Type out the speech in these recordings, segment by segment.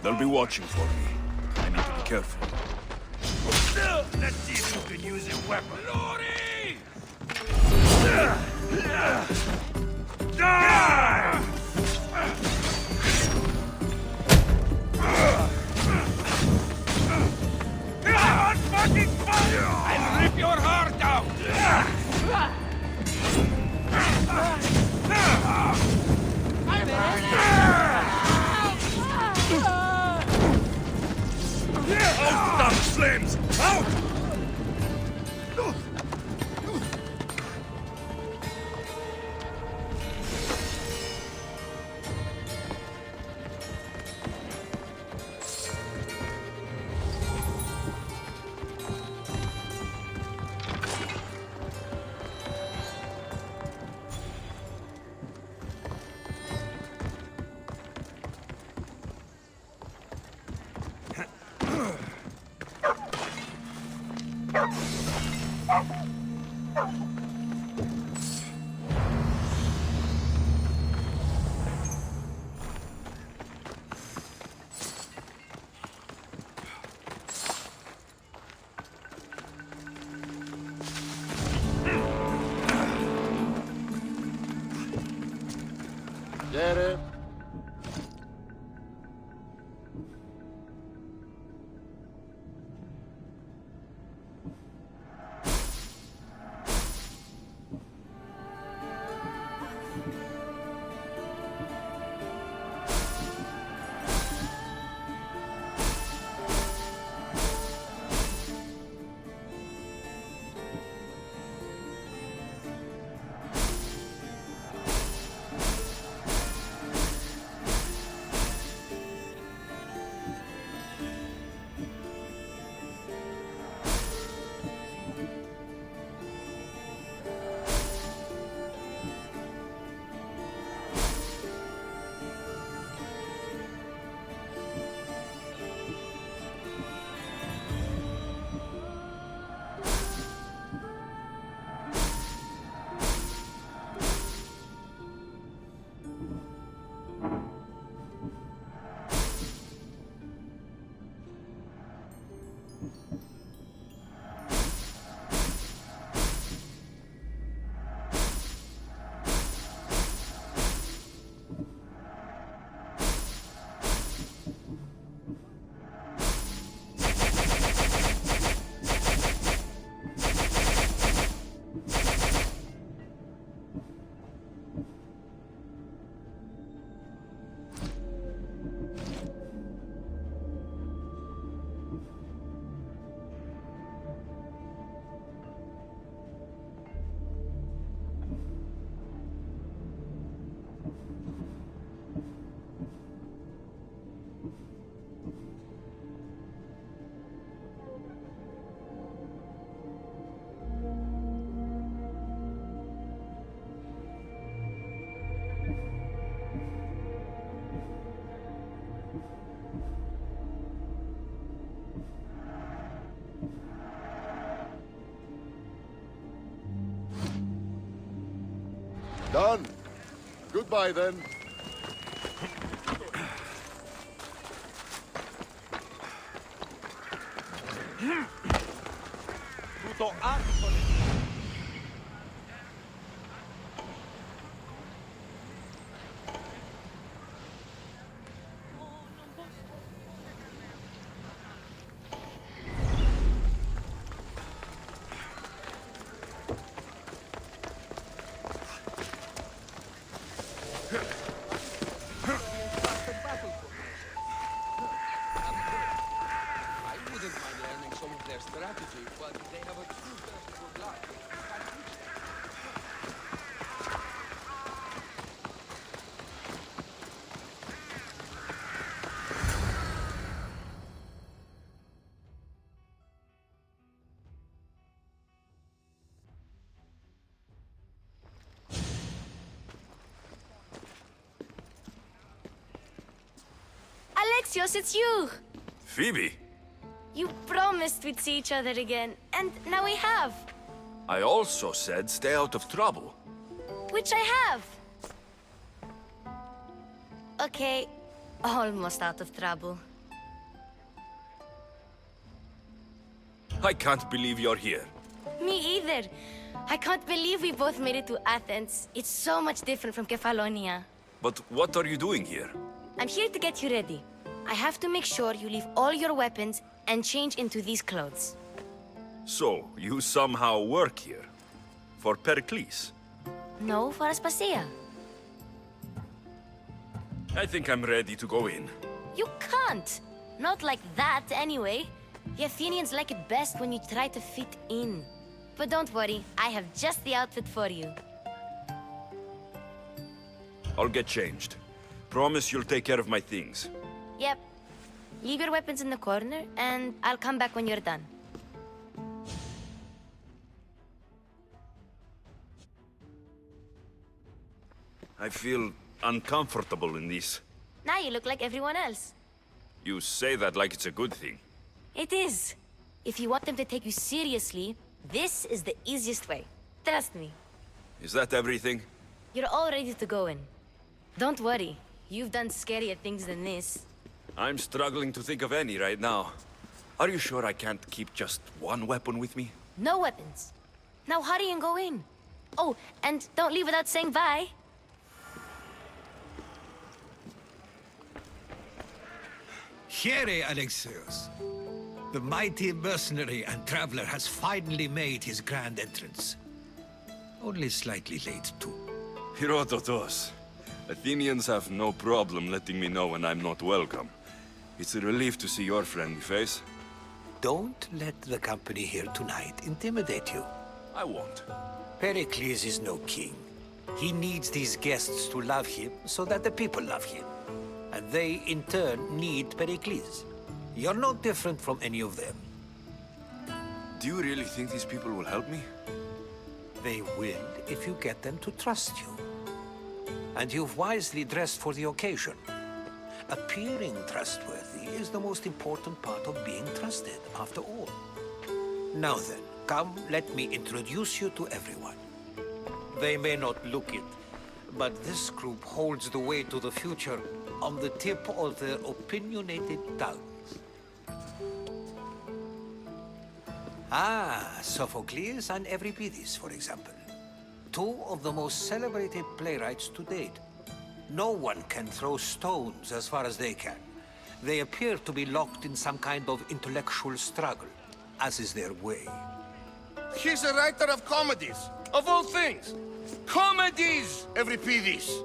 They'll be watching for me. I need to be careful. Let's see if you can use a weapon. Glory! Die! On fucking fire! I'll rip your heart out! Out, dumb slims! Out! Get it? Done. Goodbye then. Alexios, it's you! Phoebe, You promised we'd see each other again, and now we have. I also said stay out of trouble. Which I have. Okay, almost out of trouble. I can't believe you're here. Me either. I can't believe we both made it to Athens. It's so much different from Kefalonia. But what are you doing here? I'm here to get you ready. I have to make sure you leave all your weapons and change into these clothes. So, you somehow work here? For Pericles? No, for Aspasia. I think I'm ready to go in. You can't. Not like that, anyway. The Athenians like it best when you try to fit in. But don't worry, I have just the outfit for you. I'll get changed. Promise you'll take care of my things. Yep. Leave your weapons in the corner, and I'll come back when you're done. I feel uncomfortable in this. Now you look like everyone else. You say that like it's a good thing. It is. If you want them to take you seriously, this is the easiest way. Trust me. Is that everything? You're all ready to go in. Don't worry. You've done scarier things than this. I'm struggling to think of any right now. Are you sure I can't keep just one weapon with me? No weapons. Now hurry and go in. Oh, and don't leave without saying bye. Here, Alexios. The mighty mercenary and traveler has finally made his grand entrance. Only slightly late, too. Herodotos. Athenians have no problem letting me know when I'm not welcome. It's a relief to see your friendly face. Don't let the company here tonight intimidate you. I won't. Pericles is no king. He needs these guests to love him so that the people love him. And they, in turn, need Pericles. You're no different from any of them. Do you really think these people will help me? They will if you get them to trust you. And you've wisely dressed for the occasion. Appearing trustworthy is the most important part of being trusted, after all. Now then, come, let me introduce you to everyone. They may not look it, but this group holds the way to the future on the tip of their opinionated tongues. Ah, Sophocles and Euripides, for example. Two of the most celebrated playwrights to date. No one can throw stones as far as they can. They appear to be locked in some kind of intellectual struggle, as is their way. He's a writer of comedies, of all things. Comedies, Euripides.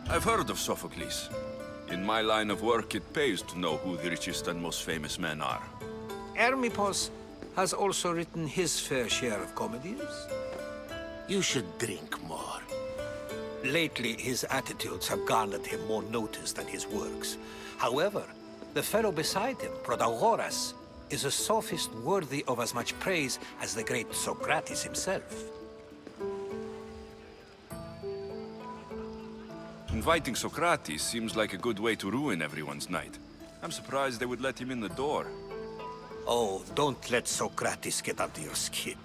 I've heard of Sophocles. In my line of work, it pays to know who the richest and most famous men are. Hermippos has also written his fair share of comedies. You should drink more. Lately, his attitudes have garnered him more notice than his works. However, the fellow beside him, Protagoras, is a sophist worthy of as much praise as the great Socrates himself. Inviting Socrates seems like a good way to ruin everyone's night. I'm surprised they would let him in the door. Oh, don't let Socrates get under your skin.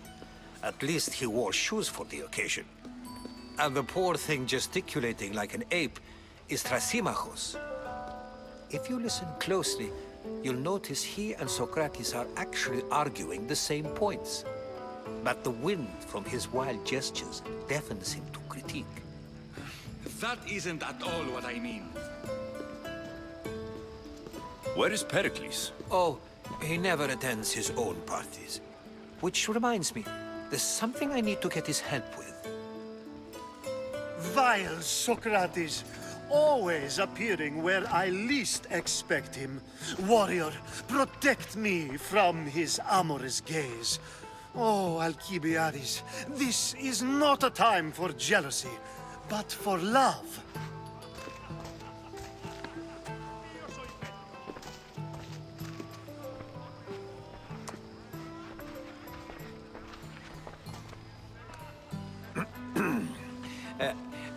At least he wore shoes for the occasion. And the poor thing gesticulating like an ape is Thrasymachos. If you listen closely, you'll notice he and Socrates are actually arguing the same points. But the wind from his wild gestures deafens him to critique. That isn't at all what I mean. Where is Pericles? Oh, he never attends his own parties. Which reminds me, there's something I need to get his help with. Vile Socrates, always appearing where I least expect him. Warrior, protect me from his amorous gaze. Oh, Alcibiades, this is not a time for jealousy, but for love.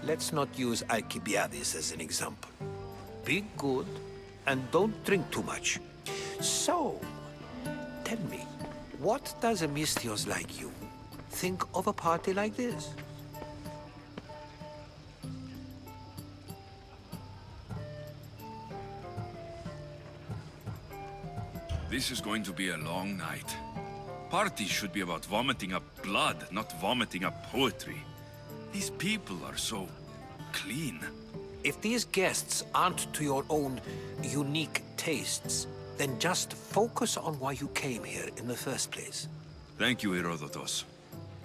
Let's not use Alcibiades as an example. Be good and don't drink too much. So, tell me, what does a Mystios like you think of a party like this? This is going to be a long night. Parties should be about vomiting up blood, not vomiting up poetry. These people are so clean. If these guests aren't to your own unique tastes, then just focus on why you came here in the first place. Thank you, Herodotos.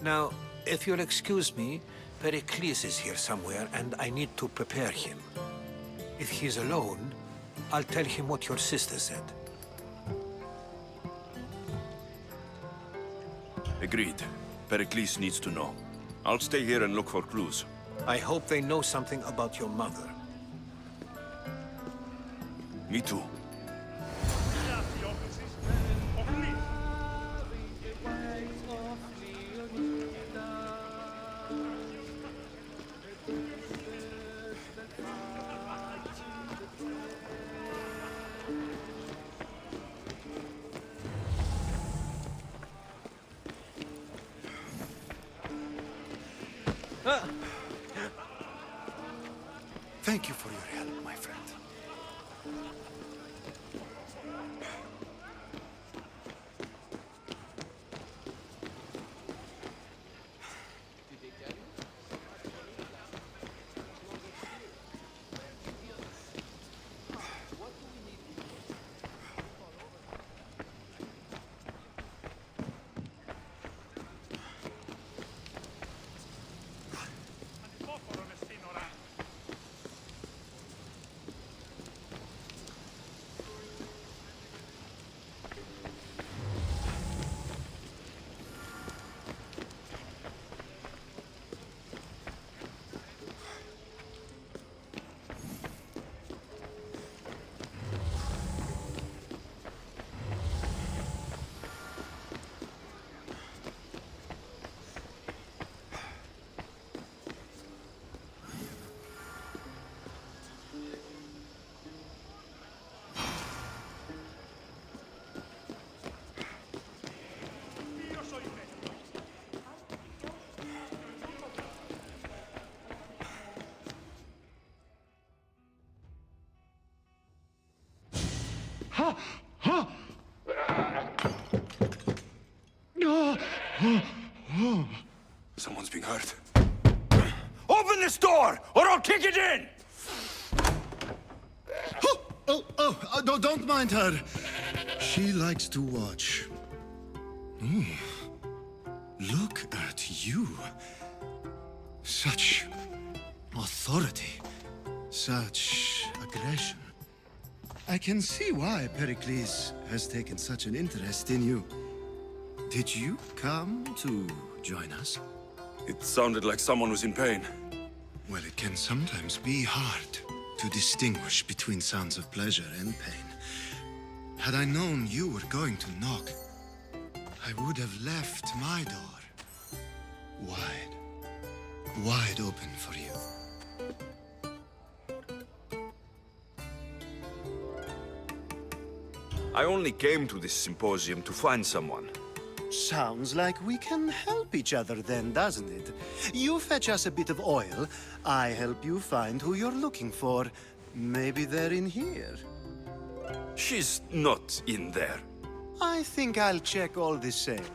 Now, if you'll excuse me, Pericles is here somewhere, and I need to prepare him. If he's alone, I'll tell him what your sister said. Agreed. Pericles needs to know. I'll stay here and look for clues. I hope they know something about your mother. Me too. Thank you for your help, my friend. Someone's being hurt. Open this door, or I'll kick it in! Don't mind her. She likes to watch. Look at you. Such authority. Such aggression. I can see why Pericles has taken such an interest in you. Did you come to join us? It sounded like someone was in pain. Well, it can sometimes be hard to distinguish between sounds of pleasure and pain. Had I known you were going to knock, I would have left my door wide open for you. I only came to this symposium to find someone. Sounds like we can help each other then, doesn't it? You fetch us a bit of oil, I help you find who you're looking for. Maybe they're in here. She's not in there. I think I'll check all the same.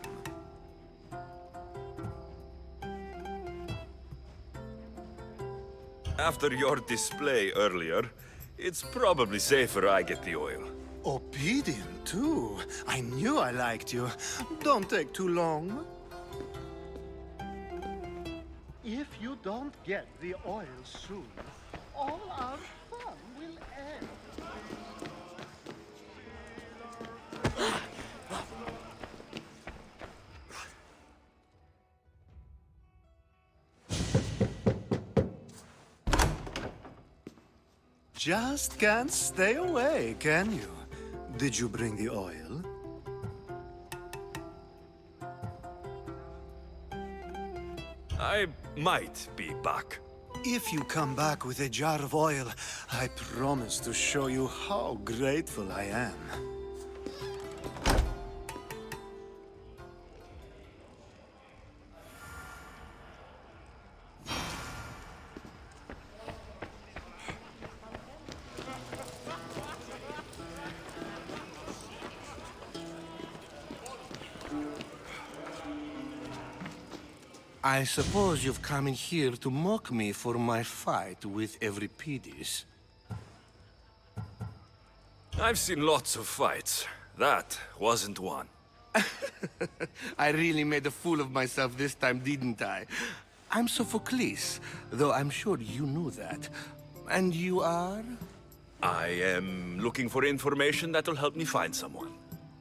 After your display earlier, it's probably safer I get the oil. Obedient, too. I knew I liked you. Don't take too long. If you don't get the oil soon, all our fun will end. Just can't stay away, can you? Did you bring the oil? I might be back. If you come back with a jar of oil, I promise to show you how grateful I am. I suppose you've come in here to mock me for my fight with Euripides. I've seen lots of fights. That wasn't one. I really made a fool of myself this time, didn't I? I'm Sophocles, though I'm sure you knew that. And you are? I am looking for information that will help me find someone.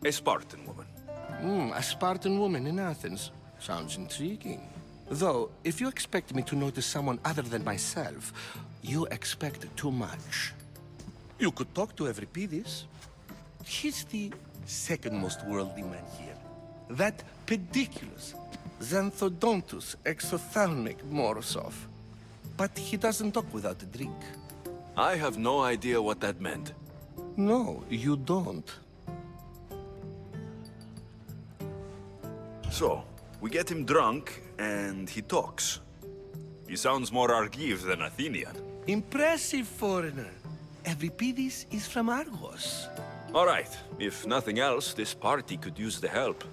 A Spartan woman. A Spartan woman in Athens. Sounds intriguing. Though, if you expect me to notice someone other than myself, you expect too much. You could talk to Euripides. He's the second most worldly man here. That pediculous, xanthodontus, exophthalmic Morosov. But he doesn't talk without a drink. I have no idea what that meant. No, you don't. So, we get him drunk, and he talks. He sounds more Argive than Athenian. Impressive, foreigner. Euripides is from Argos. All right, if nothing else, this party could use the help.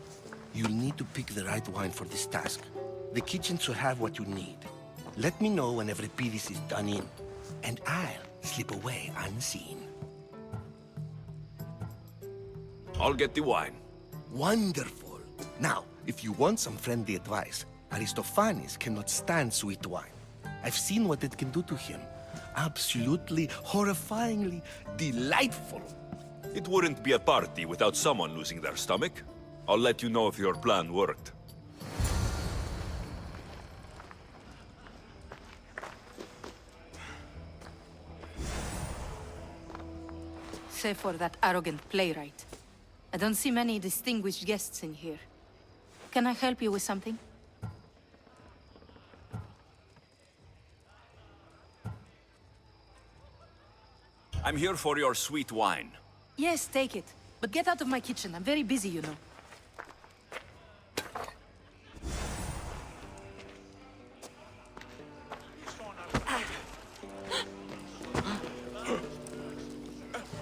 You'll need to pick the right wine for this task. The kitchen should have what you need. Let me know when Euripides is done in, and I'll slip away unseen. I'll get the wine. Wonderful. Now, if you want some friendly advice, Aristophanes cannot stand sweet wine. I've seen what it can do to him. Absolutely, horrifyingly delightful. It wouldn't be a party without someone losing their stomach. I'll let you know if your plan worked. Save for that arrogant playwright. I don't see many distinguished guests in here. Can I help you with something? I'm here for your sweet wine. Yes, take it. But get out of my kitchen. I'm very busy, you know.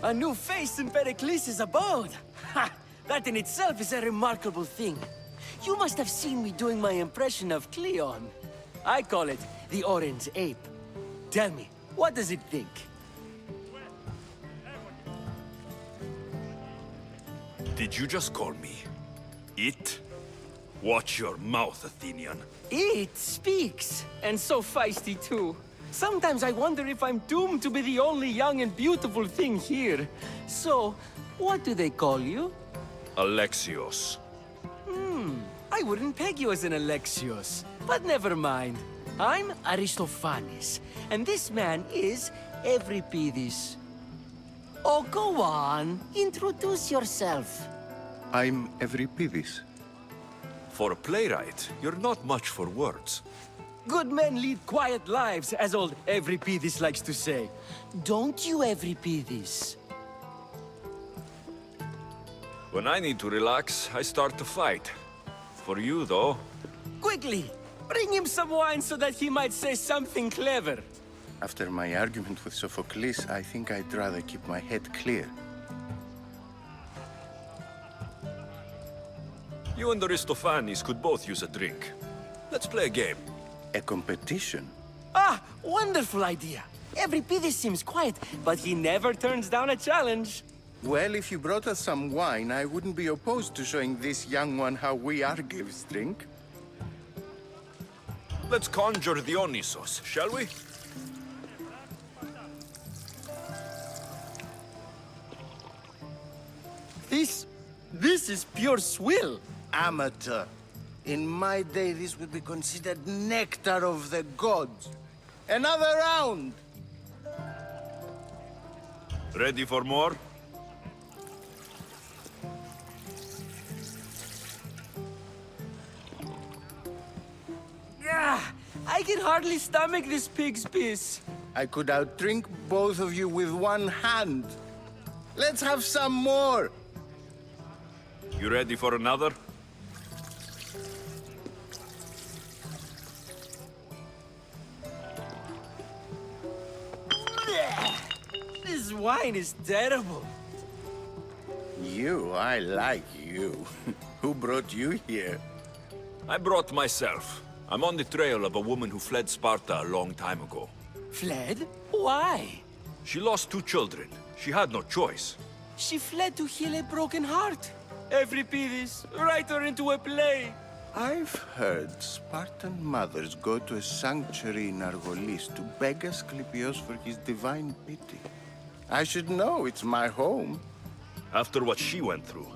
A new face in Pericles' abode! Ha! That in itself is a remarkable thing. You must have seen me doing my impression of Cleon. I call it the Orange Ape. Tell me, what does it think? Did you just call me it? Watch your mouth, Athenian. It speaks, and so feisty too. Sometimes I wonder if I'm doomed to be the only young and beautiful thing here. So, what do they call you? Alexios. I wouldn't peg you as an Alexios, but never mind. I'm Aristophanes, and this man is Euripides. Oh, go on. Introduce yourself. I'm Euripides. For a playwright, you're not much for words. Good men lead quiet lives, as old Euripides likes to say. Don't you, Euripides? When I need to relax, I start to fight. For you, though, Quickly, bring him some wine so that he might say something clever. After my argument with Sophocles, I think I'd rather keep my head clear. you and Aristophanes could both use a drink. Let's play a game. A competition? Ah, wonderful idea. Euripides seems quiet, but he never turns down a challenge. Well, if you brought us some wine, I wouldn't be opposed to showing this young one how we Argives drink. Let's conjure Dionysos, shall we? This is pure swill. Amateur. In my day, this would be considered nectar of the gods. Another round! Ready for more? Ah, I can hardly stomach this pig's piss. I could outdrink both of you with one hand. Let's have some more! You ready for another? This wine is terrible. You, I like you. Who brought you here? I brought myself. I'm on the trail of a woman who fled Sparta a long time ago. Fled? Why? She lost 2 children. She had no choice. She fled to heal a broken heart. Euripides, write her into a play. I've heard Spartan mothers go to a sanctuary in Argolis to beg Asclepios for his divine pity. I should know, it's my home. After what she went through,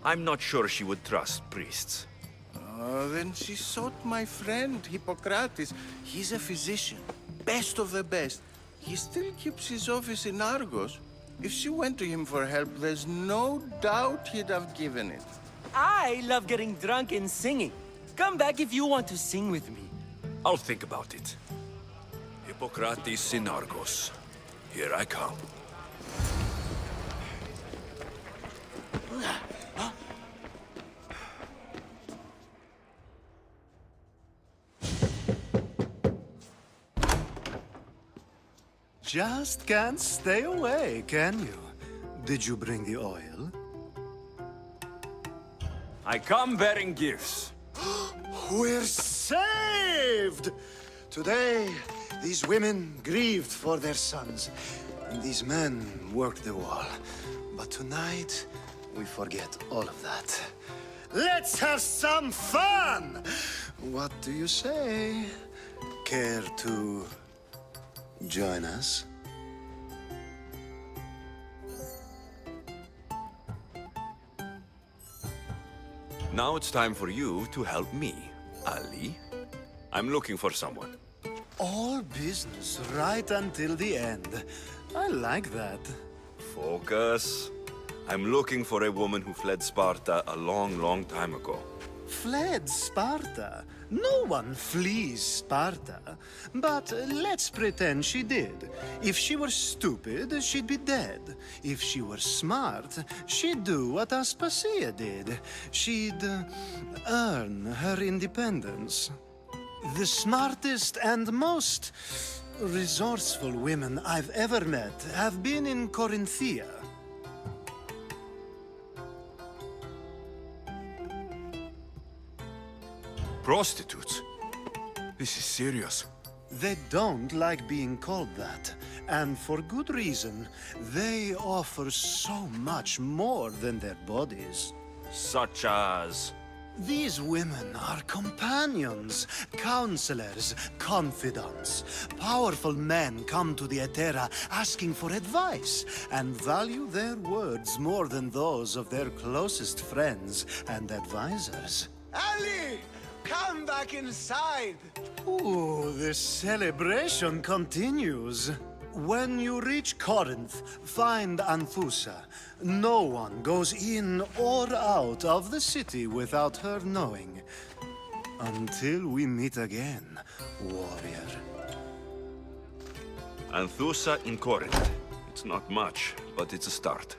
I'm not sure she would trust priests. Oh, then she sought my friend, Hippocrates. He's a physician, best of the best. He still keeps his office in Argos. If she went to him for help, there's no doubt he'd have given it. I love getting drunk and singing. Come back if you want to sing with me. I'll think about it. Hippocrates in Argos. Here I come. Just can't stay away, can you? Did you bring the oil? I come bearing gifts. We're saved! Today, these women grieved for their sons, and these men worked the wall. But tonight, we forget all of that. Let's have some fun! What do you say? Care to join us? Now it's time for you to help me, Ali. I'm looking for someone. All business right until the end. I like that. Focus. I'm looking for a woman who fled Sparta a long, long time ago. Fled Sparta? No one flees Sparta. But let's pretend she did. If she were stupid, she'd be dead. If she were smart, she'd do what Aspasia did. She'd earn her independence. The smartest and most resourceful women I've ever met have been in Corinthia. Prostitutes? This is serious. They don't like being called that, and for good reason. They offer so much more than their bodies. Such as... These women are companions, counselors, confidants. Powerful men come to the Etera asking for advice and value their words more than those of their closest friends and advisors. Ali! Come back inside! Ooh, the celebration continues. When you reach Corinth, find Anthusa. No one goes in or out of the city without her knowing. Until we meet again, warrior. Anthusa in Corinth. It's not much, but it's a start.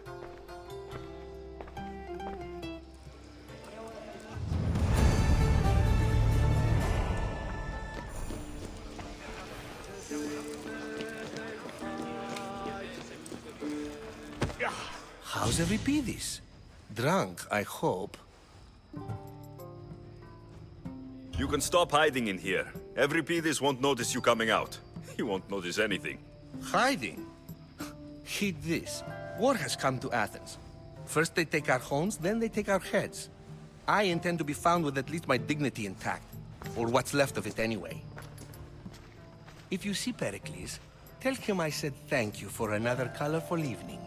How's Euripides? Drunk, I hope. You can stop hiding in here. Euripides won't notice you coming out. He won't notice anything. Hiding? Heed this. War has come to Athens. First they take our homes, then they take our heads. I intend to be found with at least my dignity intact. Or what's left of it anyway. If you see Pericles, tell him I said thank you for another colorful evening.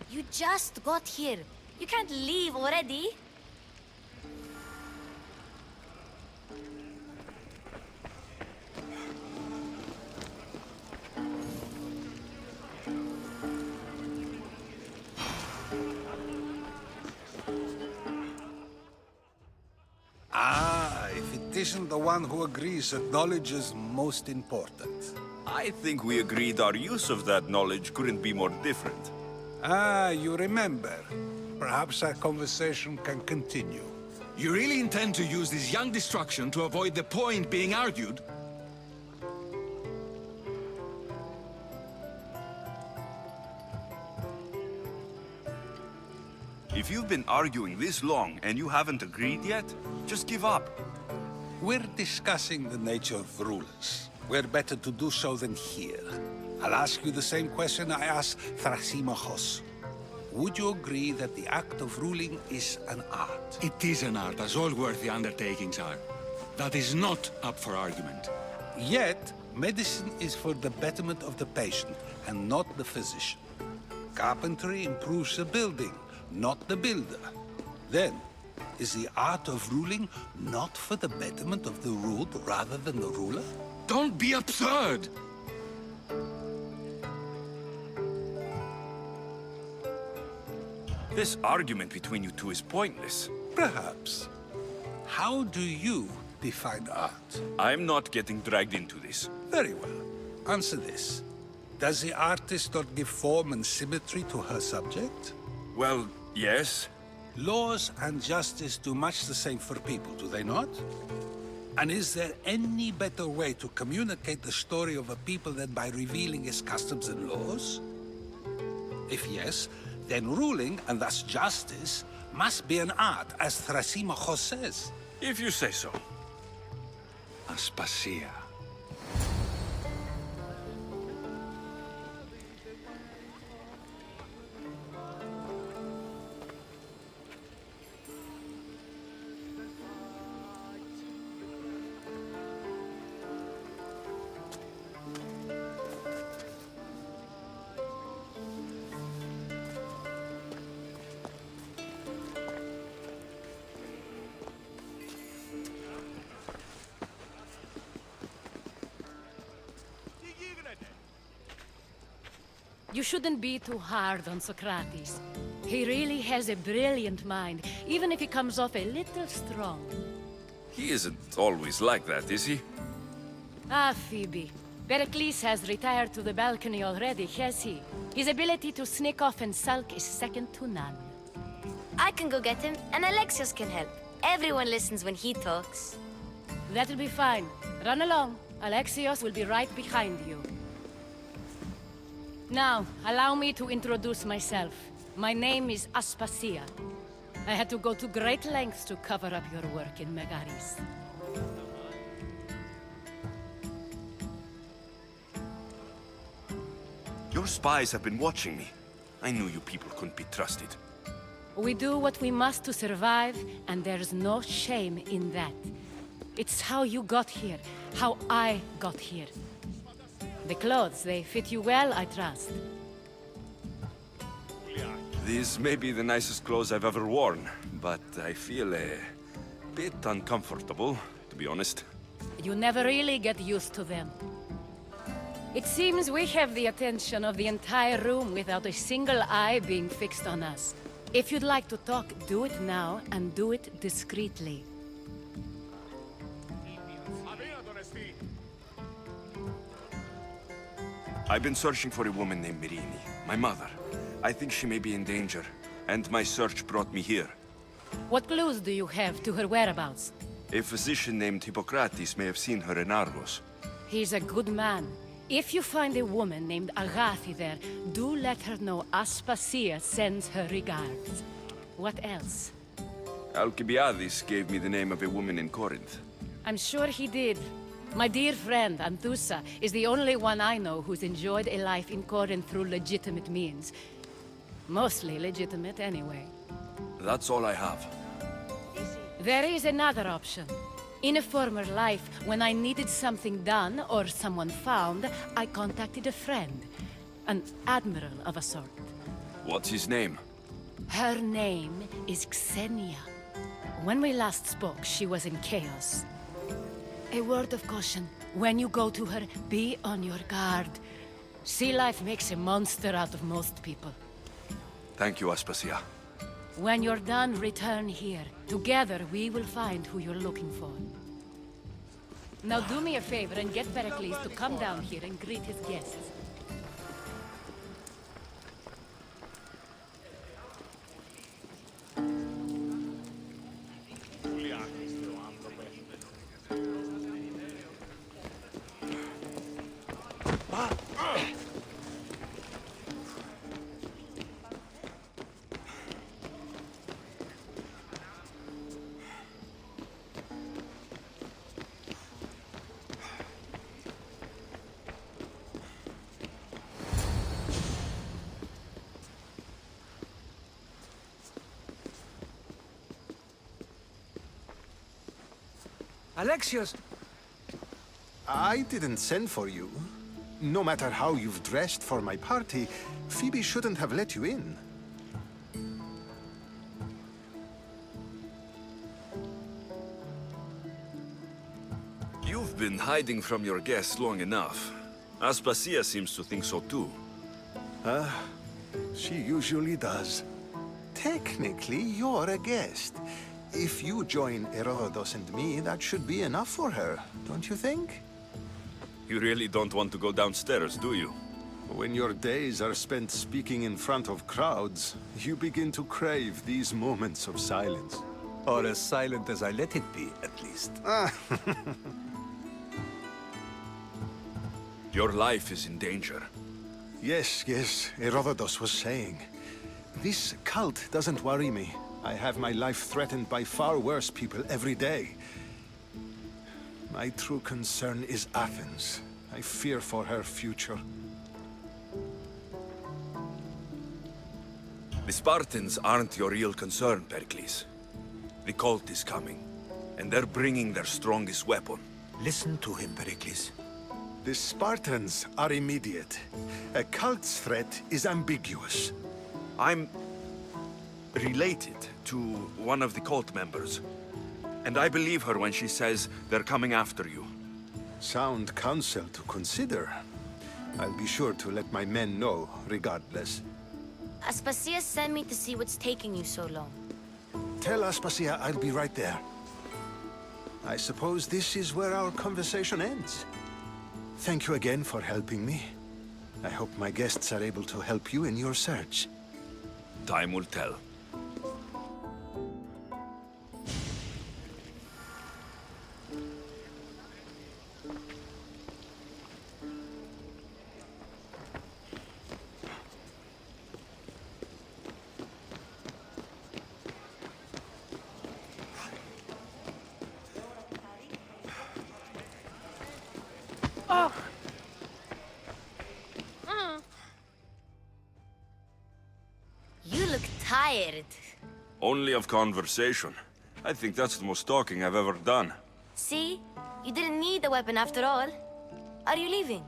You just got here. You can't leave already. isn't the one who agrees that knowledge is most important. I think we agreed our use of that knowledge couldn't be more different. Ah, you remember. Perhaps our conversation can continue. You really intend to use this young destruction to avoid the point being argued? If you've been arguing this long and you haven't agreed yet, just give up. We're discussing the nature of rulers. Where better to do so than here? I'll ask you the same question I asked Thrasimachos. Would you agree that the act of ruling is an art? It is an art, as all worthy undertakings are. That is not up for argument. Yet, medicine is for the betterment of the patient and not the physician. Carpentry improves the building, not the builder. Then, is the art of ruling not for the betterment of the ruled rather than the ruler? Don't be absurd! This argument between you two is pointless. Perhaps. How do you define art? I'm not getting dragged into this. Very well. Answer this. Does the artist not give form and symmetry to her subject? Well, yes. Laws and justice do much the same for people, do they not? And is there any better way to communicate the story of a people than by revealing its customs and laws? If yes, then ruling, and thus justice, must be an art, as Thrasimachos says. If you say so. Aspasia. You shouldn't be too hard on Socrates. He really has a brilliant mind, even if he comes off a little strong. He isn't always like that, is he? Ah, Phoebe. Pericles has retired to the balcony already, has he? His ability to sneak off and sulk is second to none. I can go get him, and Alexios can help. Everyone listens when he talks. That'll be fine. Run along. Alexios will be right behind you. Now, allow me to introduce myself. My name is Aspasia. I had to go to great lengths to cover up your work in Megaris. Your spies have been watching me. I knew you people couldn't be trusted. We do what we must to survive, and there's no shame in that. It's how you got here, how I got here. The clothes, they fit you well, I trust. These may be the nicest clothes I've ever worn, but I feel a bit uncomfortable, to be honest. You never really get used to them. It seems we have the attention of the entire room without a single eye being fixed on us. If you'd like to talk, do it now, and do it discreetly. I've been searching for a woman named Mirini, my mother. I think she may be in danger, and my search brought me here. What clues do you have to her whereabouts? A physician named Hippocrates may have seen her in Argos. He's a good man. If you find a woman named Agathi there, do let her know Aspasia sends her regards. What else? Alcibiades gave me the name of a woman in Corinth. I'm sure he did. My dear friend, Anthusa, is the only one I know who's enjoyed a life in Corinth through legitimate means. Mostly legitimate, anyway. That's all I have. There is another option. In a former life, when I needed something done or someone found, I contacted a friend. An admiral of a sort. What's his name? Her name is Xenia. When we last spoke, she was in chaos. A word of caution. When you go to her, be on your guard. Sea life makes a monster out of most people. Thank you, Aspasia. When you're done, return here. Together, we will find who you're looking for. Now do me a favor and get Pericles to come down here and greet his guests. Alexios! I didn't send for you. No matter how you've dressed for my party, Phoebe shouldn't have let you in. You've been hiding from your guests long enough. Aspasia seems to think so too. She usually does. Technically, you're a guest. If you join Herodotus and me, that should be enough for her, don't you think? You really don't want to go downstairs, do you? When your days are spent speaking in front of crowds, you begin to crave these moments of silence. Or as silent as I let it be, at least. Your life is in danger. Yes, Herodotus was saying. This cult doesn't worry me. I have my life threatened by far worse people every day. My true concern is Athens. I fear for her future. The Spartans aren't your real concern, Pericles. The cult is coming, and they're bringing their strongest weapon. Listen to him, Pericles. The Spartans are immediate. A cult's threat is ambiguous. I'm related to one of the cult members, and I believe her when she says they're coming after you. Sound counsel to consider. I'll be sure to let my men know, regardless. Aspasia sent me to see what's taking you so long. Tell Aspasia I'll be right there. I suppose this is where our conversation ends. Thank you again for helping me. I hope my guests are able to help you in your search. Time will tell. You look tired. Only of conversation. I think that's the most talking I've ever done. See? You didn't need the weapon after all. Are you leaving?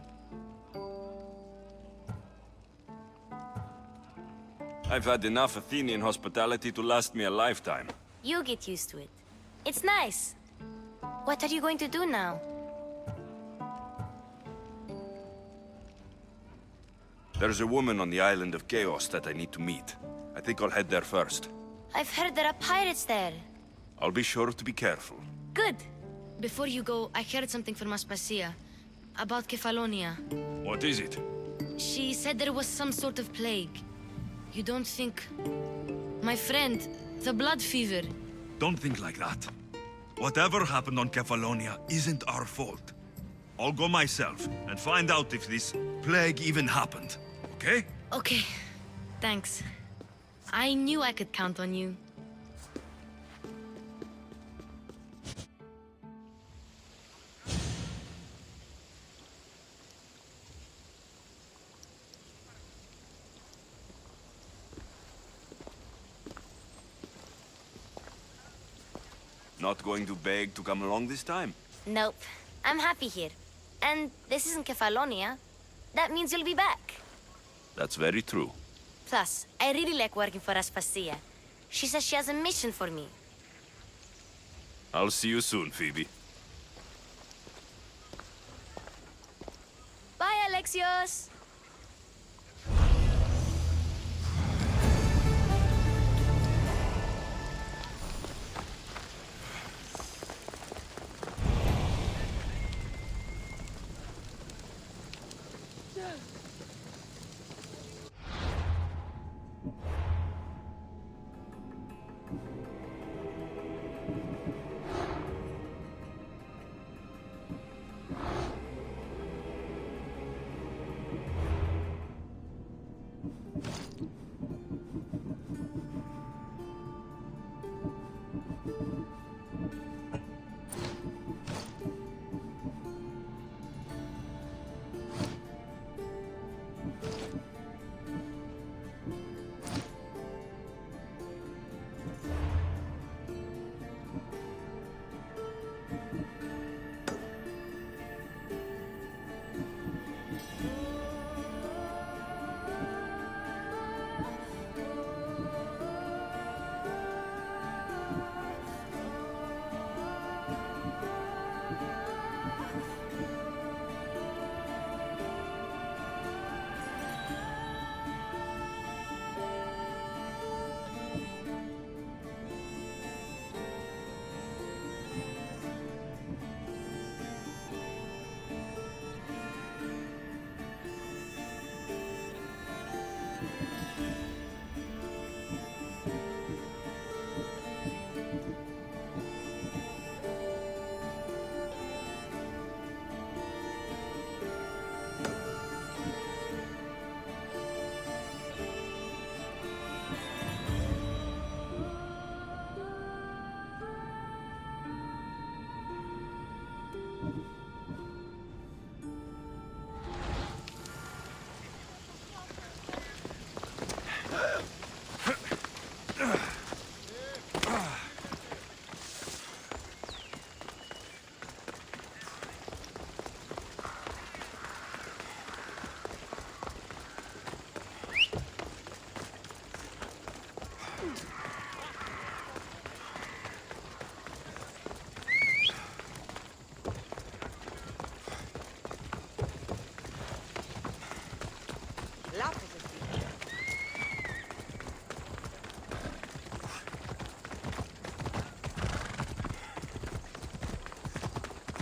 I've had enough Athenian hospitality to last me a lifetime. You get used to it. It's nice. What are you going to do now? There's a woman on the island of Chaos that I need to meet. I think I'll head there first. I've heard there are pirates there. I'll be sure to be careful. Good. Before you go, I heard something from Aspasia. About Kefalonia. What is it? She said there was some sort of plague. You don't think... My friend, the blood fever. Don't think like that. Whatever happened on Kefalonia isn't our fault. I'll go myself and find out if this plague even happened. Okay? Okay. Thanks. I knew I could count on you. Not going to beg to come along this time? Nope. I'm happy here. And this isn't Kefalonia. That means you'll be back. That's very true. Plus, I really like working for Aspasia. She says she has a mission for me. I'll see you soon, Phoebe. Bye, Alexios!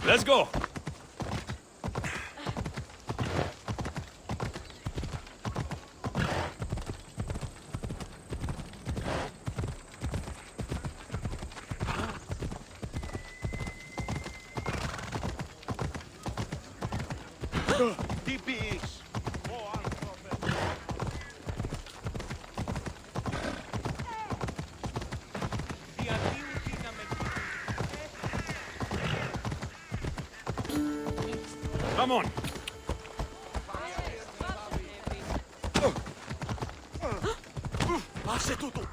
Let's go! Come on! Passe tutto!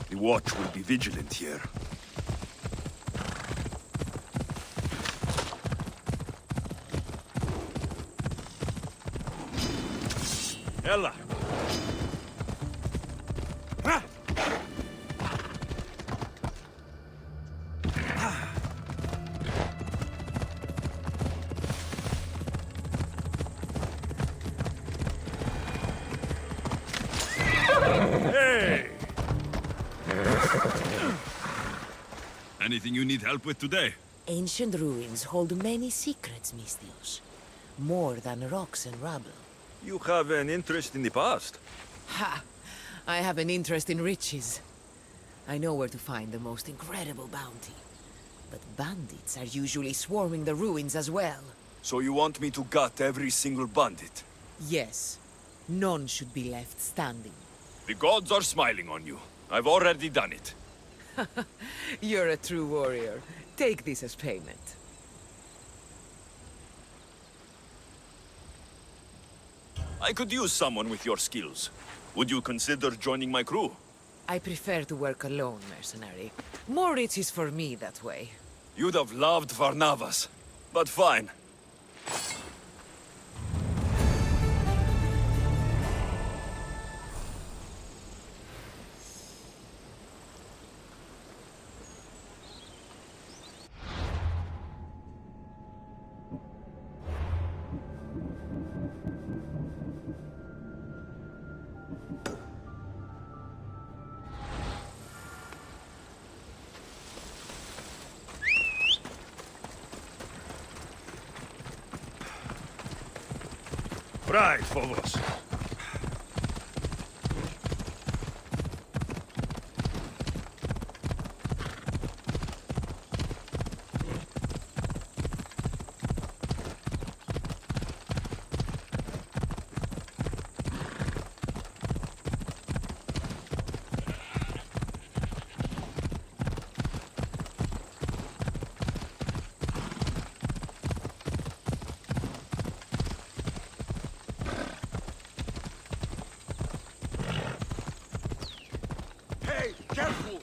The watch will be vigilant here. Ella! Hey! Anything you need help with today? Ancient ruins hold many secrets, Mistios. More than rocks and rubble. You have an interest in the past. Ha! I have an interest in riches. I know where to find the most incredible bounty. But bandits are usually swarming the ruins as well. So you want me to gut every single bandit? Yes. None should be left standing. The gods are smiling on you. I've already done it. You're a true warrior. Take this as payment. I could use someone with your skills. Would you consider joining my crew? I prefer to work alone, mercenary. More riches for me that way. You'd have loved Varnavas. But fine. Right, Phobos. Careful!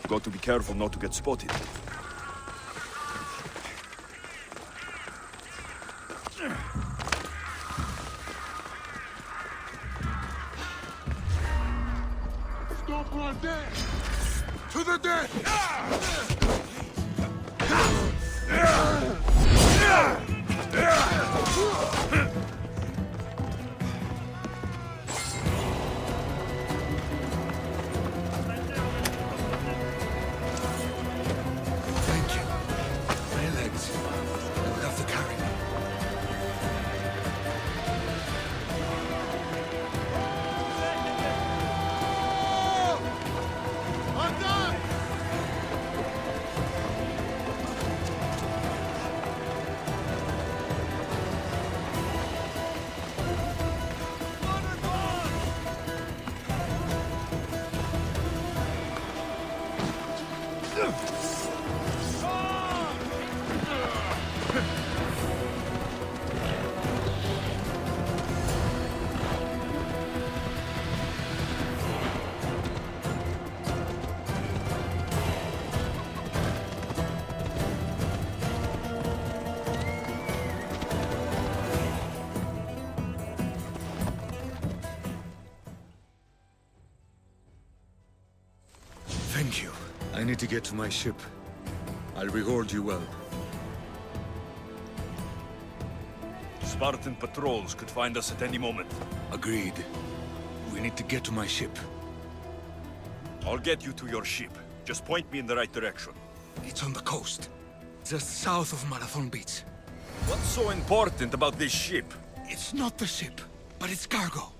Got to be careful not to get spotted. Stop right there! To the death! Thank you. My legs. You'll have to carry me. I need to get to my ship. I'll reward you well. Spartan patrols could find us at any moment. Agreed. We need to get to my ship. I'll get you to your ship. Just point me in the right direction. It's on the coast, just south of Marathon Beach. What's so important about this ship? It's not the ship, but its cargo.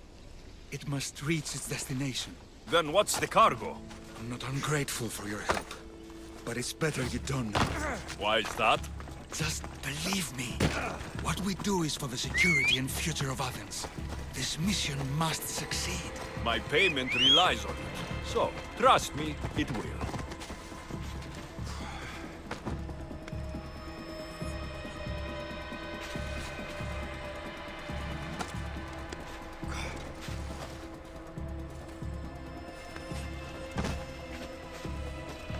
It must reach its destination. Then what's the cargo? I'm not ungrateful for your help, but it's better you don't know. Why is that? Just believe me. What we do is for the security and future of Athens. This mission must succeed. My payment relies on it. So, trust me, it will.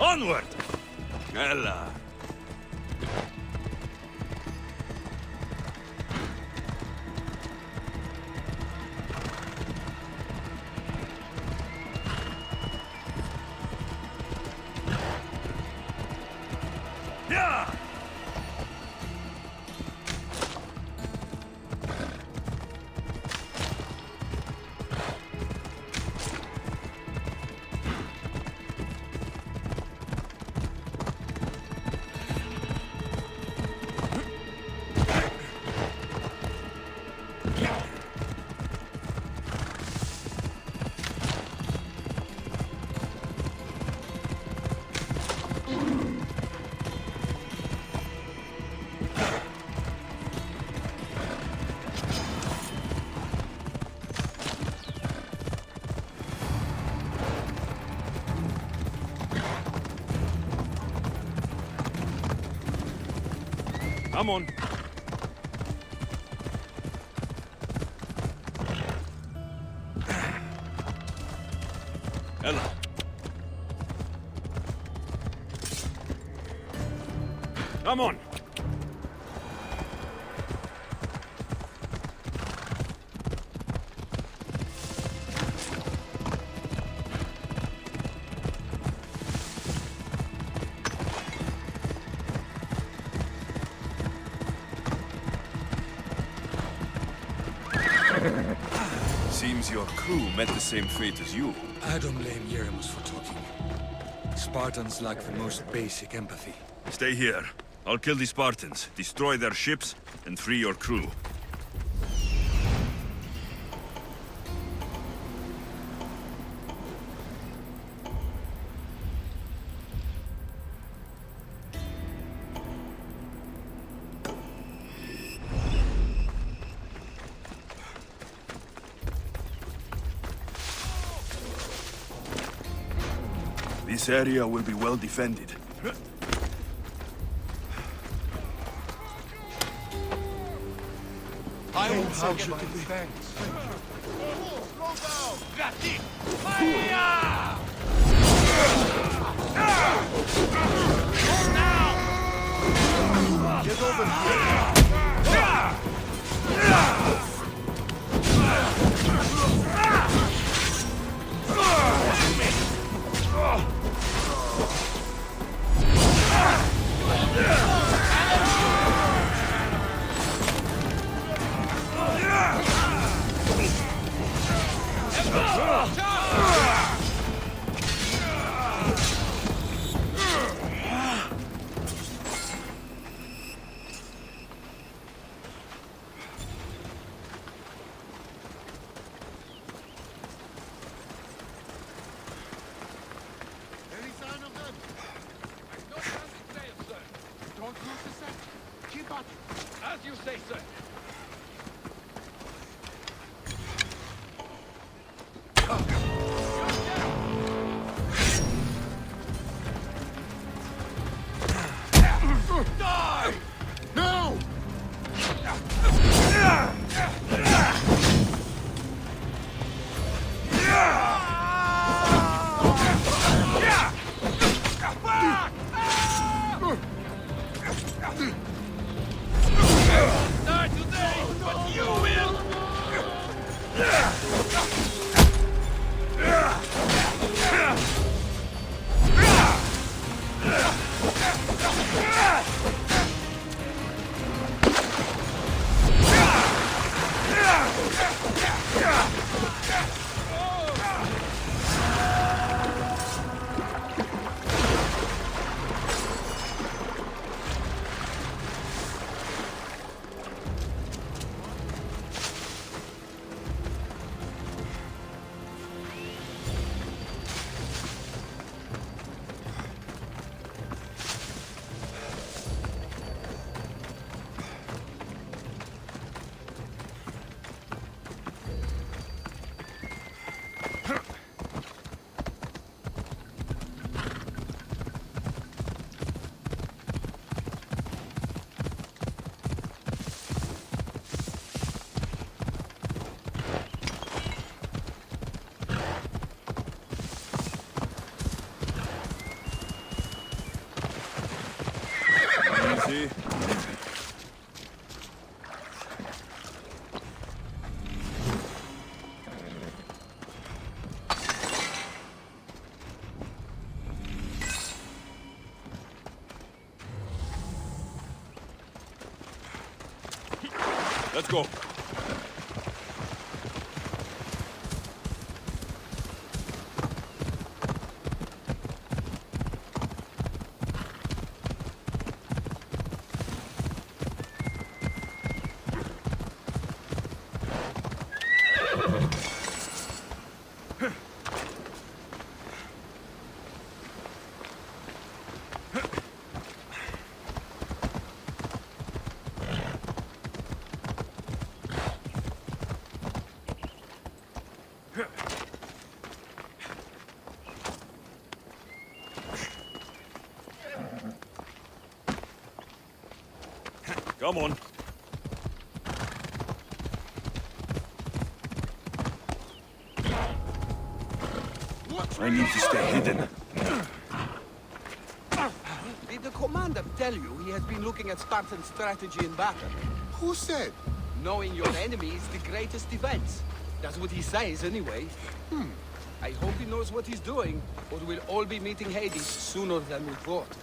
Onward! Ella! Yeah! Come on. Ella. Come on. Seems your crew met the same fate as you. I don't blame Yeremus for talking. Spartans lack the most basic empathy. Stay here. I'll kill the Spartans, destroy their ships, and free your crew. This area will be well defended. I will send you to be thanks. Get over here. See? Let's go. Come on. I need to stay hidden. Did the commander tell you he has been looking at Spartan strategy in battle? Who said? Knowing your enemy is the greatest defense. That's what he says anyway. I hope he knows what he's doing, or we'll all be meeting Hades sooner than we thought.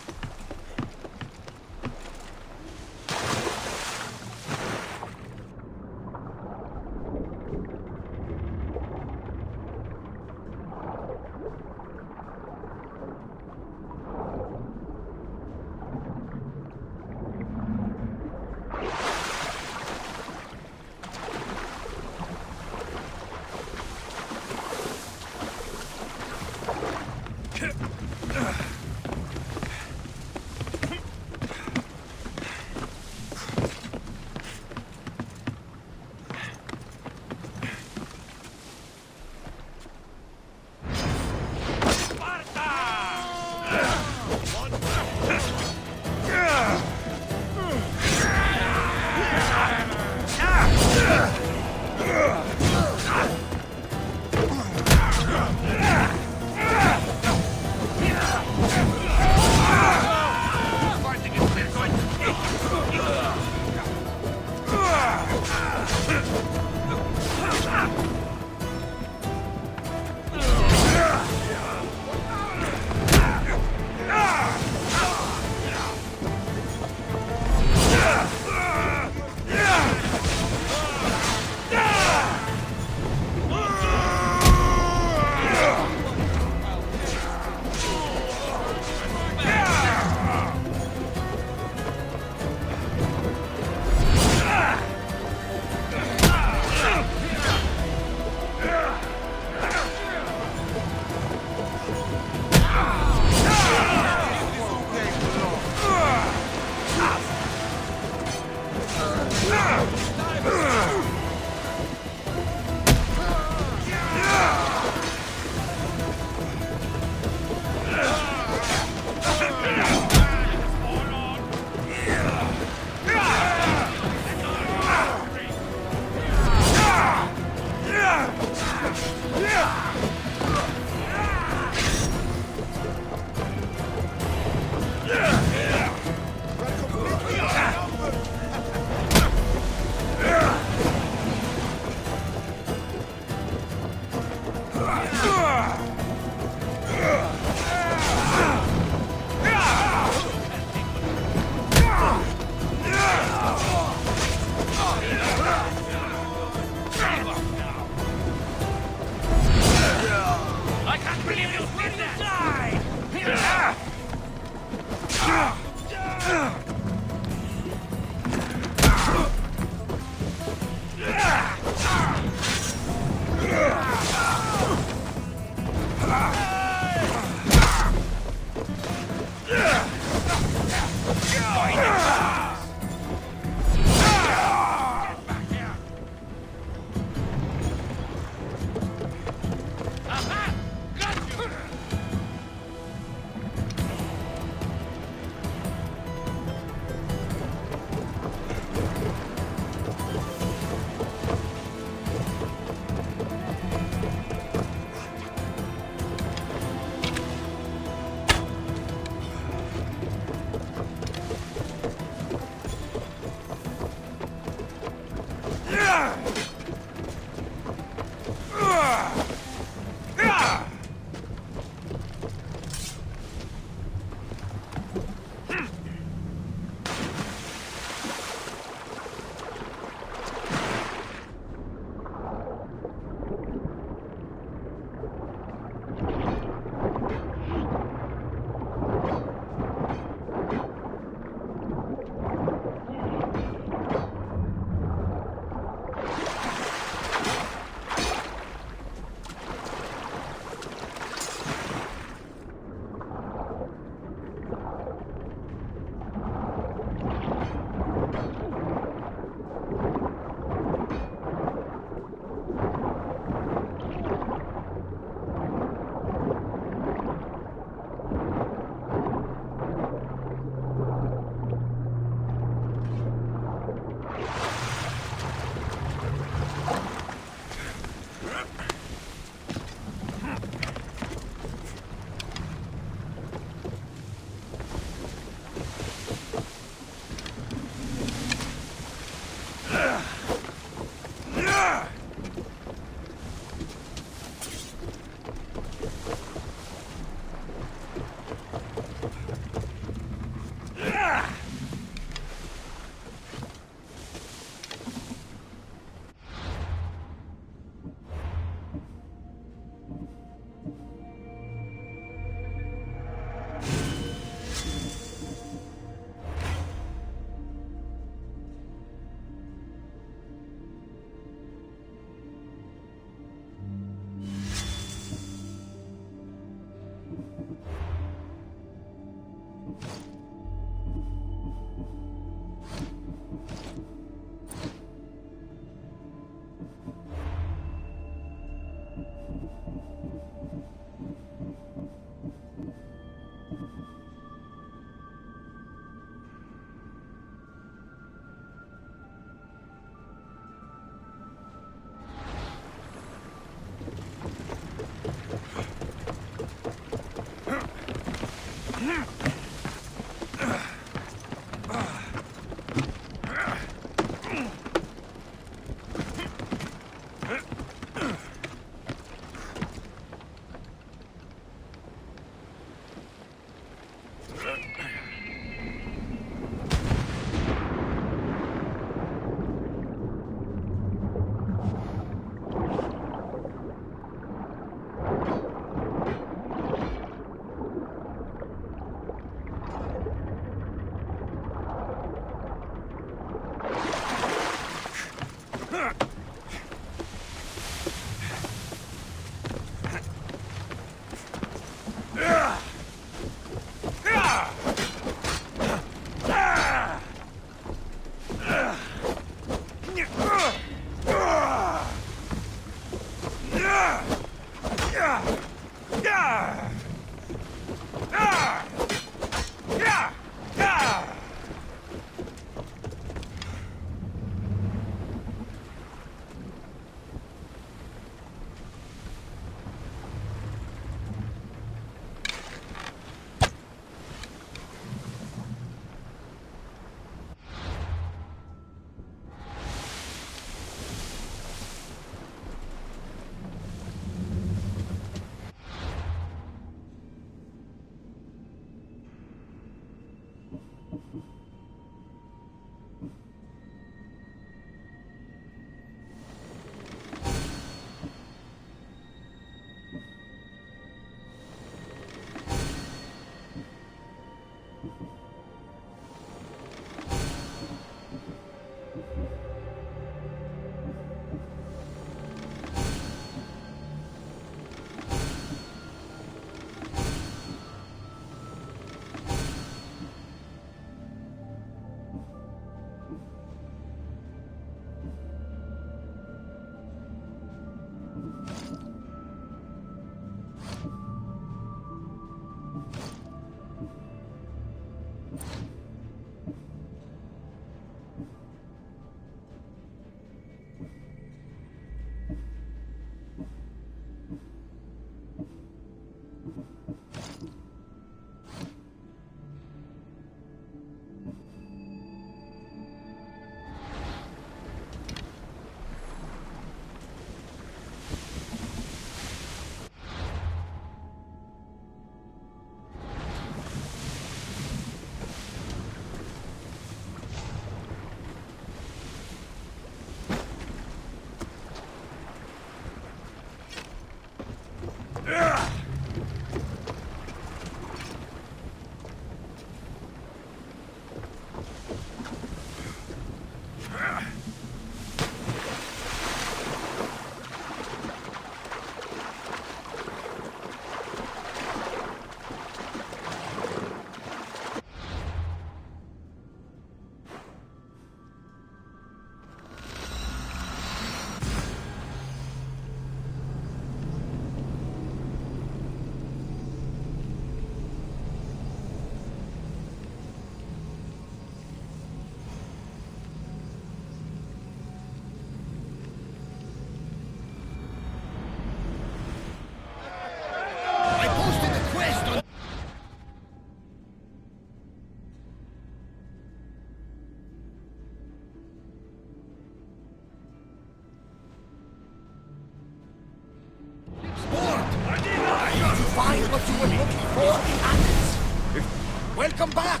Welcome back!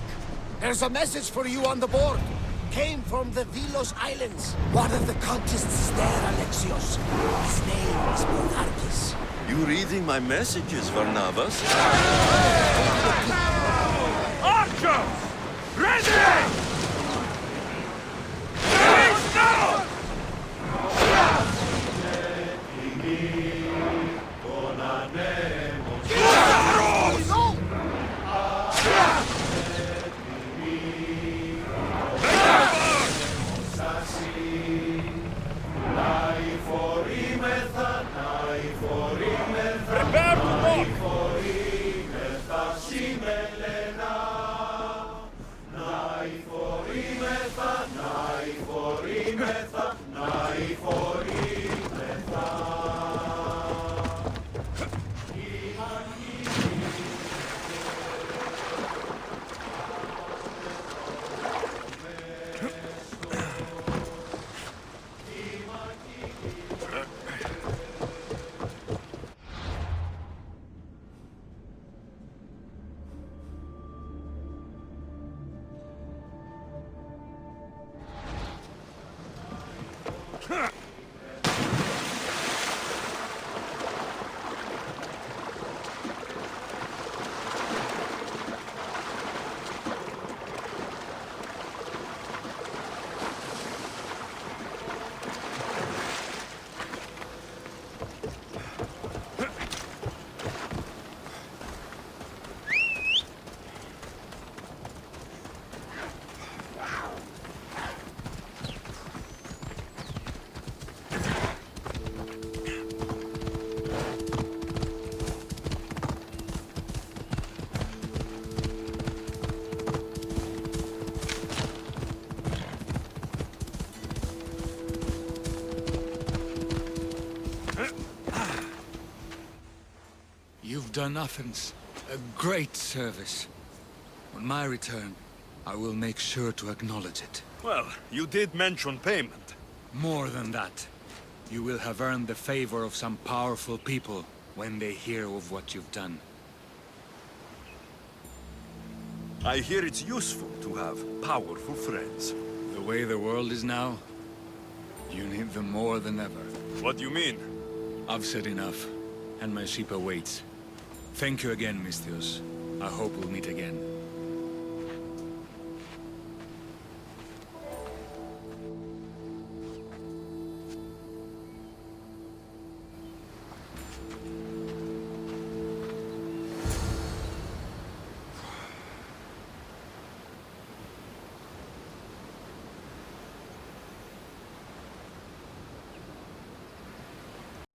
There's a message for you on the board. Came from the Vilos Islands. One of the cultists there, Alexios. His name is Monarchis. You reading my messages, Varnavas? Archers! Ready! Face down! Prepare to walk! You've done Athens a great service. On my return, I will make sure to acknowledge it. Well, you did mention payment. More than that, you will have earned the favor of some powerful people when they hear of what you've done. I hear it's useful to have powerful friends. The way the world is now, you need them more than ever. What do you mean? I've said enough, and my ship awaits. Thank you again, Misthios. I hope we'll meet again.